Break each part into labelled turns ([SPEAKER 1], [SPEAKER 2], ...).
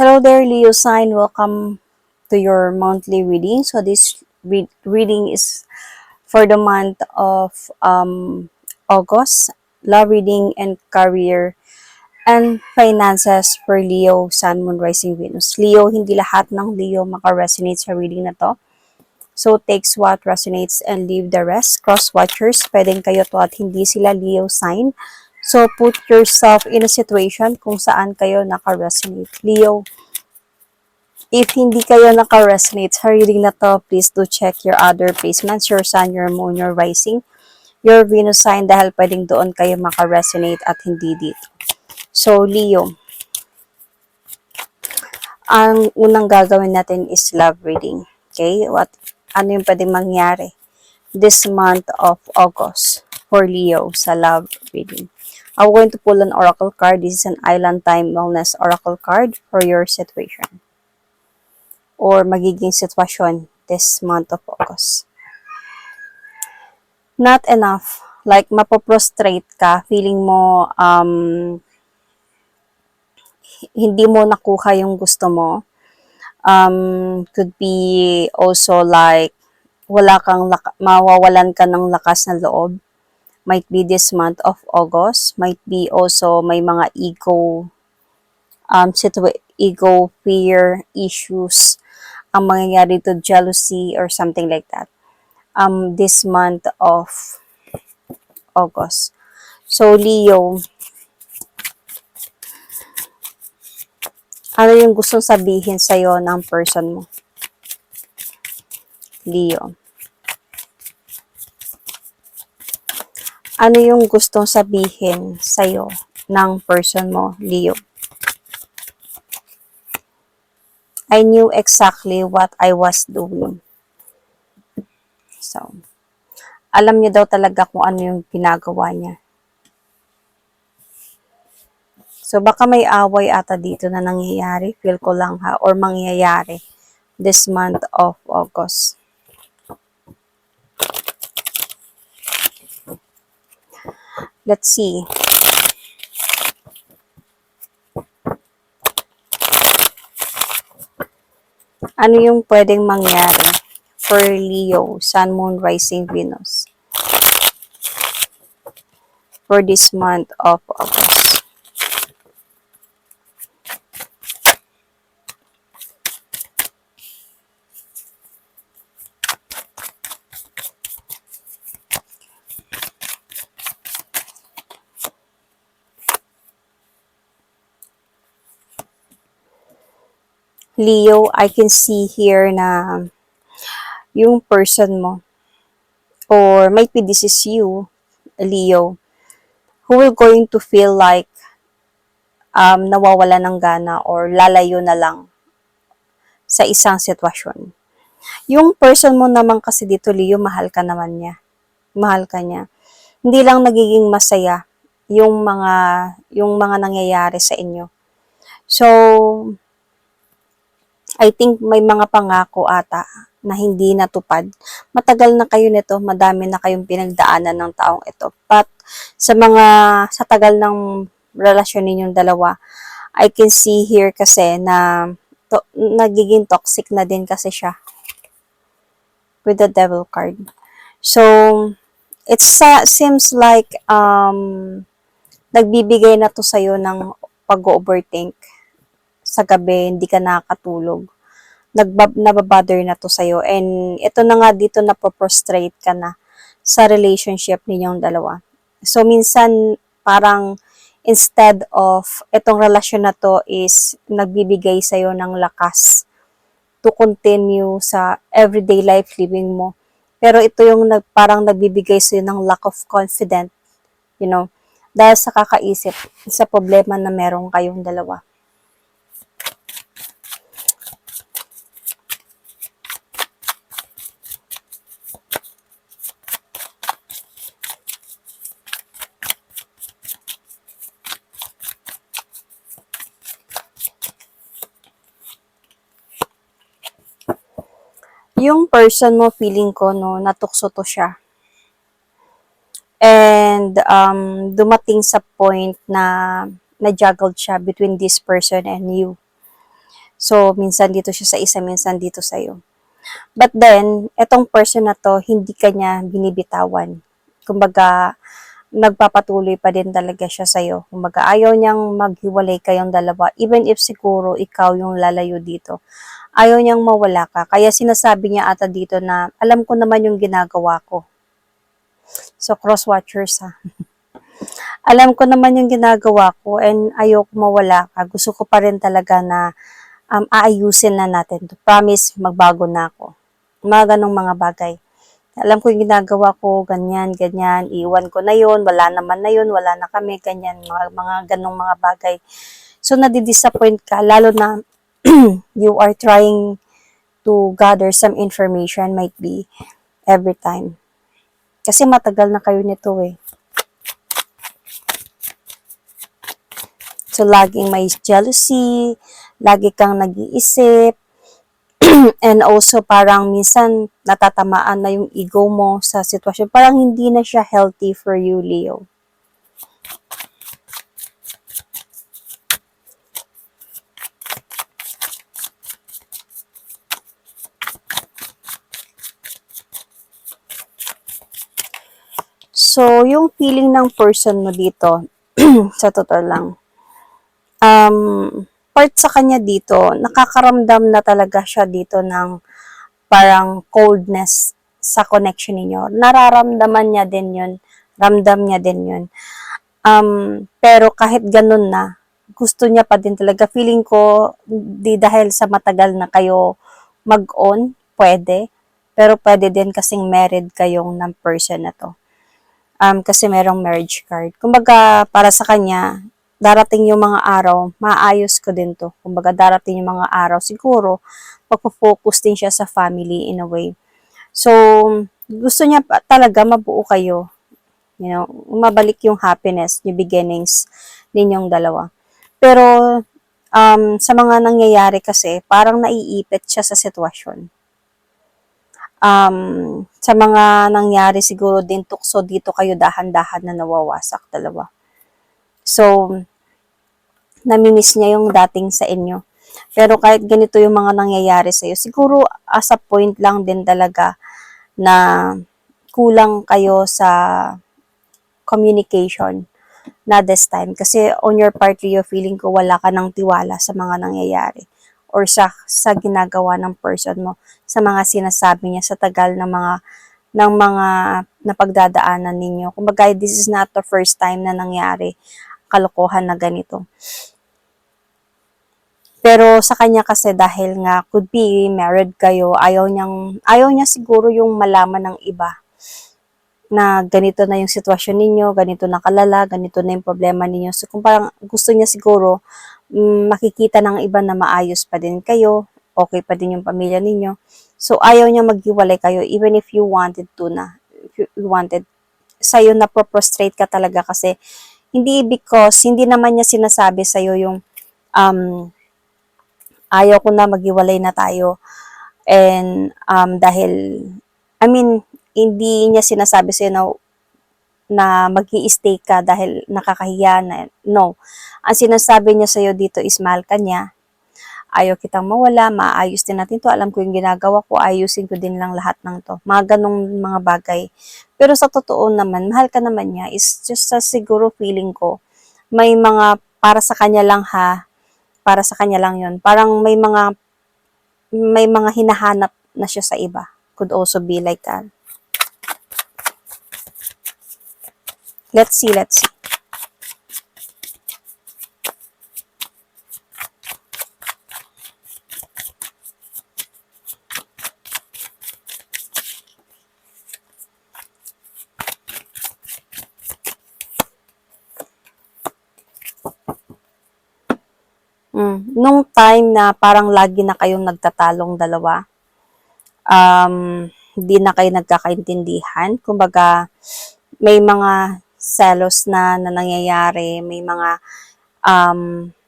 [SPEAKER 1] Hello there, Leo sign. Welcome to your monthly reading. So this reading is for the month of August. Love reading and career and finances for Leo, Sun, Moon, Rising, Venus. Leo, hindi lahat ng Leo maka-resonate sa reading na to. So takes what resonates and leave the rest. Cross-watchers, pwedeng kayo to at hindi sila Leo sign. So put yourself in a situation kung saan kayo naka-resonate. Leo, if hindi kayo naka-resonate sa reading na to, please do check your other placements, your sun, your moon, your rising, your Venus sign dahil pwedeng doon kayo maka-resonate at hindi dito. So, Leo, ang unang gagawin natin is love reading. Okay? Ano yung pwedeng mangyari this month of August for Leo sa love reading? I'm going to pull an oracle card. This is an Island Time Wellness oracle card for your situation or magiging sitwasyon this month of August. Not enough. Like, mapoprostrate ka. Feeling mo, hindi mo nakuha yung gusto mo. Could be also like, mawawalan ka ng lakas ng loob. Might be this month of August. Might be also may mga ego, fear, issues ang mangyayari to jealousy or something like that. This month of August. So, Leo, ano yung gustong sabihin sa'yo ng person mo? Leo. Ano yung gustong sabihin sa'yo ng person mo, Leo? I knew exactly what I was doing. So, alam niya daw talaga kung ano yung ginagawa niya. So, baka may away ata dito na nangyayari. Feel ko lang ha. Or mangyayari this month of August. Let's see. Ano yung pwedeng mangyari for Leo, Sun, Moon, Rising, Venus for this month of August? Leo, I can see here na yung person mo, or might be this is you, Leo, who will going to feel like nawawala ng gana or lalayo na lang sa isang sitwasyon. Yung person mo naman kasi dito, Leo, mahal ka naman niya. Mahal ka niya. Hindi lang nagiging masaya yung mga nangyayari sa inyo. So, I think may mga pangako ata na hindi natupad. Matagal na kayo nito, madami na kayong pinagdaanan ng taong ito. But sa tagal ng relasyon ninyong dalawa, I can see here kasi na nagiging toxic na din kasi siya with the devil card. So, it seems like nagbibigay na to sa'yo ng pag-overthink sa gabi, hindi ka nakakatulog. Nababother na to sa'yo. And ito na nga dito na prostrate ka na sa relationship ninyong dalawa. So, minsan, parang instead of itong relasyon na to is nagbibigay sa'yo ng lakas to continue sa everyday life living mo. Pero ito yung parang nagbibigay sa'yo ng lack of confidence, dahil sa kakaisip sa problema na meron kayong dalawa. Yung person mo, feeling ko, natukso to siya. And dumating sa point na na-juggled siya between this person and you. So, minsan dito siya sa isa, minsan dito sa'yo. But then, etong person na to, hindi kanya binibitawan. Kumbaga, nagpapatuloy pa din talaga siya sa'yo. Kumbaga, ayaw niyang maghiwalay kayong dalawa. Even if siguro ikaw yung lalayo dito. Ayaw niyang mawala ka. Kaya sinasabi niya ata dito na, alam ko naman yung ginagawa ko. So, cross-watchers ha. Alam ko naman yung ginagawa ko and ayaw ko mawala ka. Gusto ko pa rin talaga na aayusin na natin to. Promise, magbago na ako. Mga ganong mga bagay. Alam ko yung ginagawa ko, ganyan, ganyan, iwan ko na yun, wala naman na yun, wala na kami, ganyan, mga ganong mga bagay. So, nadidisappoint ka, lalo na you are trying to gather some information, might be, every time. Kasi matagal na kayo nito eh. So, laging may jealousy, lagi kang nag-iisip, and also parang minsan natatamaan na yung ego mo sa sitwasyon. Parang hindi na siya healthy for you, Leo. So, yung feeling ng person mo dito, sa totoo lang, part sa kanya dito, nakakaramdam na talaga siya dito ng parang coldness sa connection ninyo. Nararamdaman niya din yun. Ramdam niya din yun. Pero kahit ganun na, gusto niya pa din talaga. Feeling ko, di dahil sa matagal na kayo mag-on, pwede. Pero pwede din kasing married kayong ng person na to. Kasi merong marriage card. Kumbaga, para sa kanya, darating yung mga araw, maayos ko din to. Kumbaga, darating yung mga araw, siguro, magpo-focus din siya sa family in a way. So, gusto niya talaga mabuo kayo. You know, mabalik yung happiness, yung beginnings ninyong dalawa. Pero, sa mga nangyayari kasi, parang naiipit siya sa sitwasyon. Sa mga nangyari siguro din tukso dito kayo dahan-dahan na nawawasak dalawa. So, namimiss niya yung dating sa inyo. Pero kahit ganito yung mga nangyayari sa iyo, siguro as a point lang din talaga na kulang kayo sa communication na this time. Kasi on your part, Leo, feeling ko wala ka ng tiwala sa mga nangyayari or sa ginagawa ng person mo, sa mga sinasabi niya sa tagal ng mga napagdadaanan ninyo. Kumbaga, this is not the first time na nangyari kalokohan na ganito. Pero sa kanya kasi dahil nga could be married kayo, ayaw niya siguro yung malaman ng iba na ganito na yung sitwasyon ninyo, ganito na kalala, ganito na yung problema ninyo. So kung parang gusto niya siguro makikita ng iba na maayos pa din kayo, okay pa din yung pamilya ninyo. So ayaw niya maghiwalay kayo even if you wanted to na. If you wanted, sa'yo na prostrate ka talaga kasi hindi because hindi naman niya sinasabi sa'yo yung ayaw ko na maghiwalay na tayo. And dahil, I mean, hindi niya sinasabi sa'yo na mag-i-stay ka dahil nakakahiya na. No. Ang sinasabi niya sa'yo dito is mahal ka niya. Ayaw kitang mawala, maayos din natin to. Alam ko yung ginagawa ko, ayusin ko din lang lahat ng to. Mga ganong mga bagay. Pero sa totoo naman, mahal ka naman niya. Is just sa siguro feeling ko, may mga para sa kanya lang ha, para sa kanya lang yun. Parang may mga hinahanap na siya sa iba. Could also be like that. Let's see. Nung time na parang lagi na kayong nagtatalong dalawa, hindi na kayo nagkakaintindihan. Kumbaga, may mga selos na nangyayari, may mga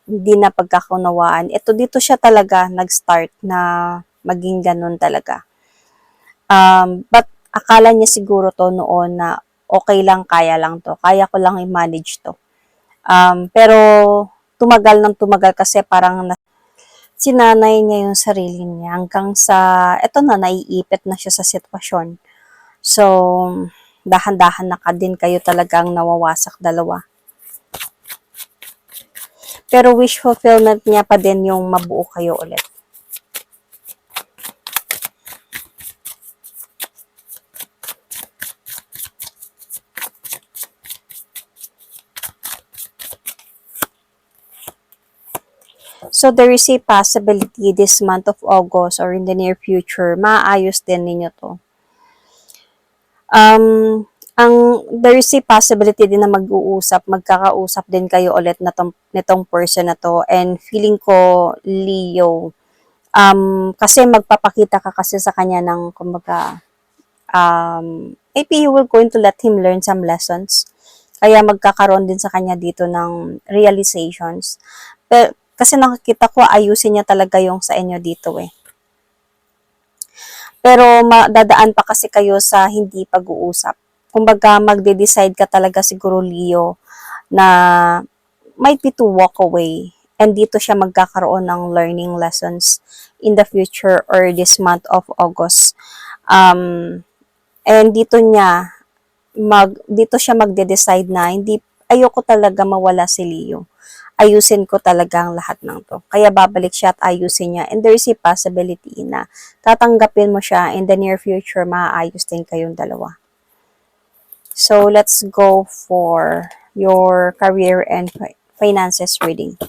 [SPEAKER 1] hindi na pagkakaunawaan. Ito dito siya talaga nag-start na maging ganun talaga. But akala niya siguro to noon na okay lang, kaya lang to. Kaya ko lang i-manage to. Pero tumagal ng tumagal kasi parang sinanay niya yung sarili niya hanggang sa, eto na, naiipit na siya sa sitwasyon. So, dahan-dahan na ka din kayo talagang nawawasak dalawa. Pero wish fulfillment niya pa din yung mabuo kayo ulit. So, there is a possibility this month of August or in the near future, maayos din ninyo to. There is a possibility din na magkakausap din kayo ulit nitong person na to. And feeling ko, Leo, kasi magpapakita ka kasi sa kanya ng, kumbaga, maybe you will going to let him learn some lessons. Kaya magkakaroon din sa kanya dito ng realizations. Pero, kasi nakikita ko, ayusin niya talaga yung sa inyo dito eh. Pero dadaan pa kasi kayo sa hindi pag-uusap. Kumbaga, magde-decide ka talaga siguro, Leo, na might be to walk away. And dito siya magkakaroon ng learning lessons in the future or this month of August. And dito siya magde-decide na ayoko talaga mawala si Leo. Ayusin ko talaga ang lahat ng to. Kaya babalik siya at ayusin niya. And there is a possibility na tatanggapin mo siya in the near future, maaayos din kayong dalawa. So, let's go for your career and finances reading.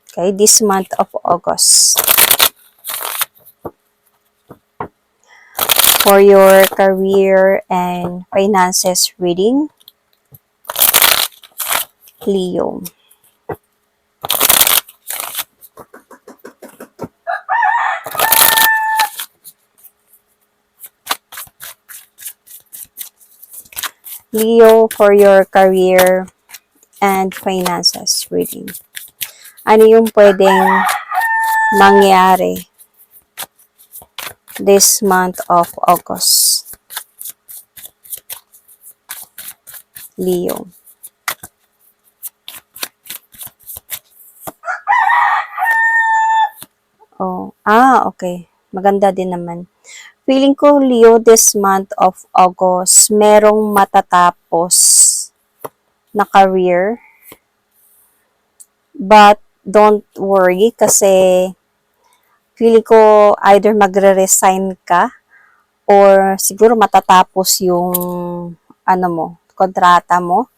[SPEAKER 1] Okay, this month of August. For your career and finances reading, Leo. Leo, for your career and finances reading. Ano yung pwedeng mangyari this month of August? Leo. Oh, okay. Maganda din naman. Feeling ko, Leo, this month of August, merong matatapos na career. But, don't worry kasi feeling ko either magre-resign ka or siguro matatapos yung kontrata mo.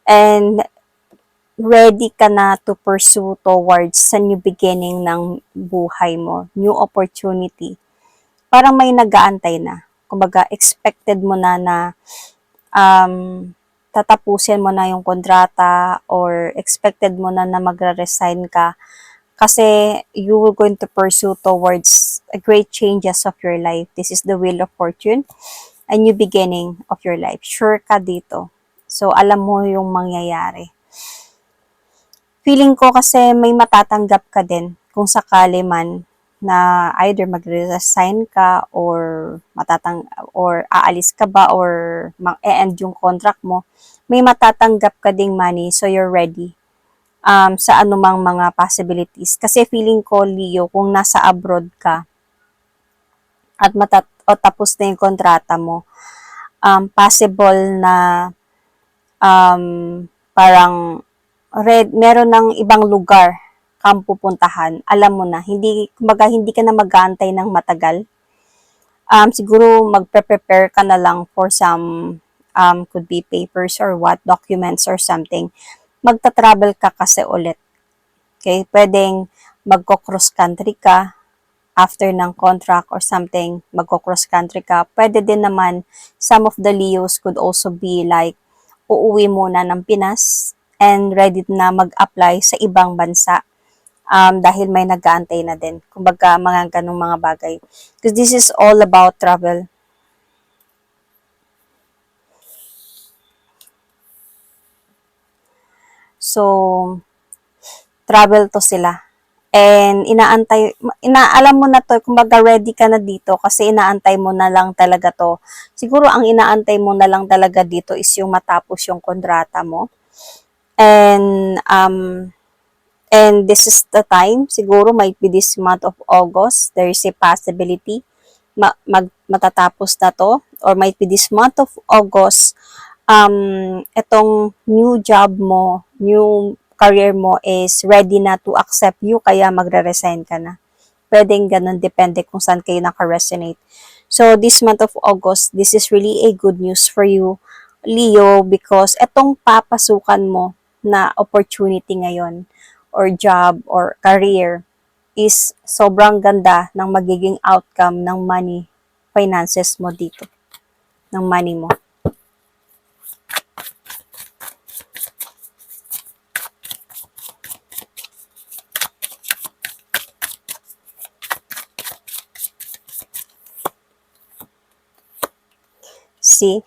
[SPEAKER 1] And ready ka na to pursue towards sa new beginning ng buhay mo, new opportunity. Parang may nag-aantay na. Kumbaga, expected mo na tatapusin mo na yung kontrata or expected mo na magre-resign ka kasi you were going to pursue towards a great changes of your life. This is the wheel of fortune, a new beginning of your life. Sure ka dito. So, alam mo yung mangyayari. Feeling ko kasi may matatanggap ka din kung sakali man na either magre-resign ka or aalis ka ba or e-end yung contract mo, may matatanggap ka ding money so you're ready sa anumang mga possibilities. Kasi feeling ko, Leo, kung nasa abroad ka at tapos na yung kontrata mo, possible na parang meron ng ibang lugar kang pupuntahan, alam mo na, kumbaga hindi ka na mag-aantay ng matagal. Siguro magpe-prepare ka na lang for some, could be papers or documents or something. Magta-travel ka kasi ulit. Okay? Pwedeng magko-cross country ka after ng contract or something, magko-cross country ka. Pwede din naman, some of the Leos could also be like, uuwi muna ng Pinas and ready na mag-apply sa ibang bansa dahil may nag-aantay na din. Kumbaga, mga ganong mga bagay. Because this is all about travel. So, travel to sila. And alam mo na to, kumbaga ready ka na dito kasi inaantay mo na lang talaga to. Siguro ang inaantay mo na lang talaga dito is yung matapos yung kontrata mo. And and this is the time, siguro might be this month of August, there is a possibility matatapos na to, or might be this month of August, itong new job mo, new career mo is ready na to accept you, kaya magre-resign ka na. Pwedeng ganun, depende kung saan kayo naka-resonate. So, this month of August, this is really a good news for you, Leo, because itong papasukan mo na opportunity ngayon, or job, or career, is sobrang ganda ng magiging outcome ng money, finances mo dito, ng money mo. See?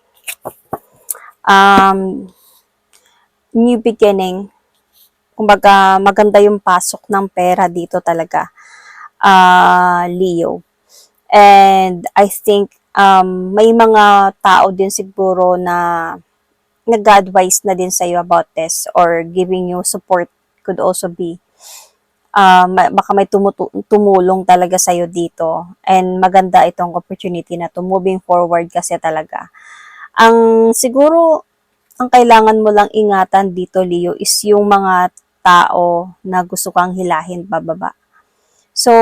[SPEAKER 1] New beginning. Kumbaga, maganda yung pasok ng pera dito talaga, Leo. And I think may mga tao din siguro na nag-advise na din sa'yo about this, or giving you support could also be. Baka may tumulong talaga sa'yo dito. And maganda itong opportunity na to, moving forward kasi talaga. Ang siguro, ang kailangan mo lang ingatan dito, Leo, is yung mga tao na gusto kang hilahin pababa. So,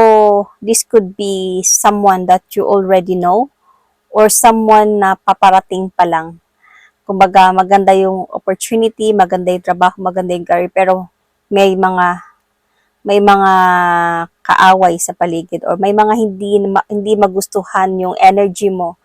[SPEAKER 1] this could be someone that you already know, or someone na paparating pa lang. Kumbaga, maganda yung opportunity, maganda yung trabaho, maganda yung career, pero may mga kaaway sa paligid, or may mga hindi magustuhan yung energy mo,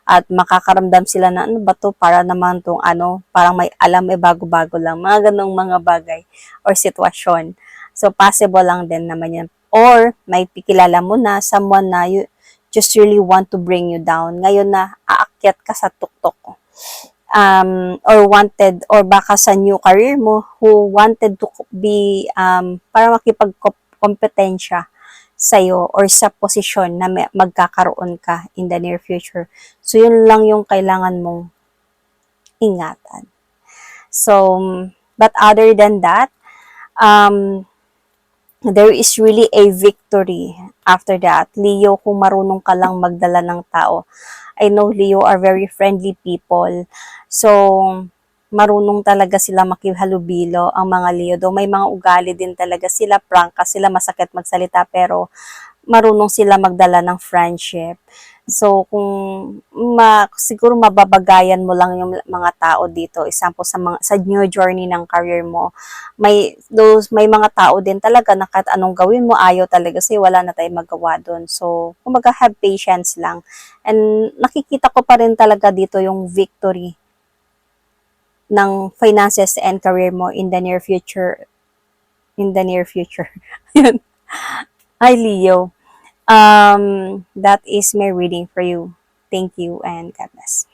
[SPEAKER 1] at makakaramdam sila na, ano ba to, para naman tong parang may alam, bago-bago lang, mga ganong mga bagay or sitwasyon. So, possible lang din naman yan. Or, may pikilala mo na someone na you just really want to bring you down. Ngayon na aakyat ka sa tuktok. Or wanted, or baka sa new career mo, who wanted to be, para makipagkompetensya sa'yo, or sa posisyon na magkakaroon ka in the near future. So, yun lang yung kailangan mong ingatan. So, but other than that, there is really a victory after that. Leo, kung marunong ka lang magdala ng tao. I know Leo are very friendly people. So, marunong talaga sila makihalubilo ang mga Leo. Though may mga ugali din talaga sila, prangka sila, masakit magsalita, pero marunong sila magdala ng friendship. So, kung siguro mababagayan mo lang yung mga tao dito, example sa new journey ng career mo, may mga tao din talaga na kahit anong gawin mo, ayaw talaga kasi wala na tayong magawa doon. So, kumbaga have patience lang. And nakikita ko pa rin talaga dito yung victory ng finances and career mo in the near future. In the near future. Hi, Leo. That is my reading for you. Thank you and God bless.